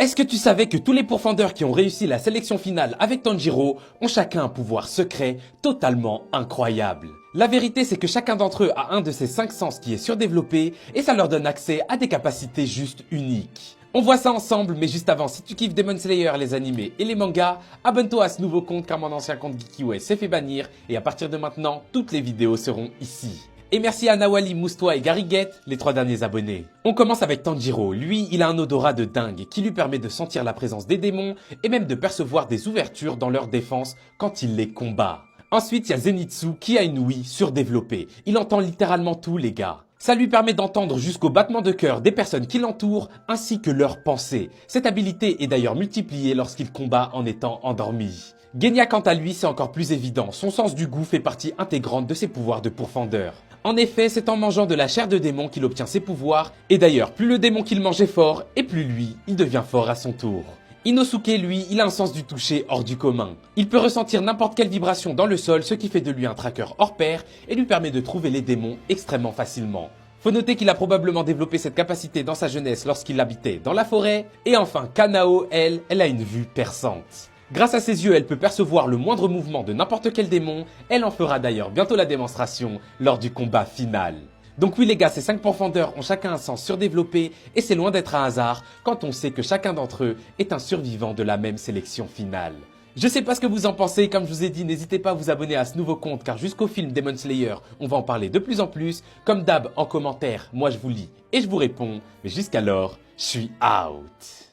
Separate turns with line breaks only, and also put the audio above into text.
Est-ce que tu savais que tous les pourfendeurs qui ont réussi la sélection finale avec Tanjiro ont chacun un pouvoir secret totalement incroyable? La vérité, c'est que chacun d'entre eux a un de ces 5 sens qui est surdéveloppé et ça leur donne accès à des capacités juste uniques. On voit ça ensemble, mais juste avant, si tu kiffes Demon Slayer, les animés et les mangas, abonne-toi à ce nouveau compte car mon ancien compte Geekiway s'est fait bannir et à partir de maintenant, toutes les vidéos seront ici. Et merci à Nawali, Moustoua et Gariguet, les 3 derniers abonnés. On commence avec Tanjiro. Lui, il a un odorat de dingue qui lui permet de sentir la présence des démons et même de percevoir des ouvertures dans leur défense quand il les combat. Ensuite, il y a Zenitsu qui a une ouïe surdéveloppée. Il entend littéralement tout, les gars. Ça lui permet d'entendre jusqu'au battement de cœur des personnes qui l'entourent ainsi que leurs pensées. Cette habilité est d'ailleurs multipliée lorsqu'il combat en étant endormi. Genya quant à lui, c'est encore plus évident. Son sens du goût fait partie intégrante de ses pouvoirs de pourfendeur. En effet, c'est en mangeant de la chair de démon qu'il obtient ses pouvoirs, et d'ailleurs, plus le démon qu'il mange est fort, et plus lui, il devient fort à son tour. Inosuke, lui, il a un sens du toucher hors du commun. Il peut ressentir n'importe quelle vibration dans le sol, ce qui fait de lui un tracker hors pair, et lui permet de trouver les démons extrêmement facilement. Faut noter qu'il a probablement développé cette capacité dans sa jeunesse lorsqu'il habitait dans la forêt, et enfin, Kanao, elle a une vue perçante. Grâce à ses yeux, elle peut percevoir le moindre mouvement de n'importe quel démon, elle en fera d'ailleurs bientôt la démonstration lors du combat final. Donc oui les gars, ces 5 pourfendeurs ont chacun un sens surdéveloppé et c'est loin d'être un hasard quand on sait que chacun d'entre eux est un survivant de la même sélection finale. Je sais pas ce que vous en pensez, comme je vous ai dit, n'hésitez pas à vous abonner à ce nouveau compte car jusqu'au film Demon Slayer, on va en parler de plus en plus. Comme d'hab, en commentaire, moi je vous lis et je vous réponds, mais jusqu'alors, je suis out.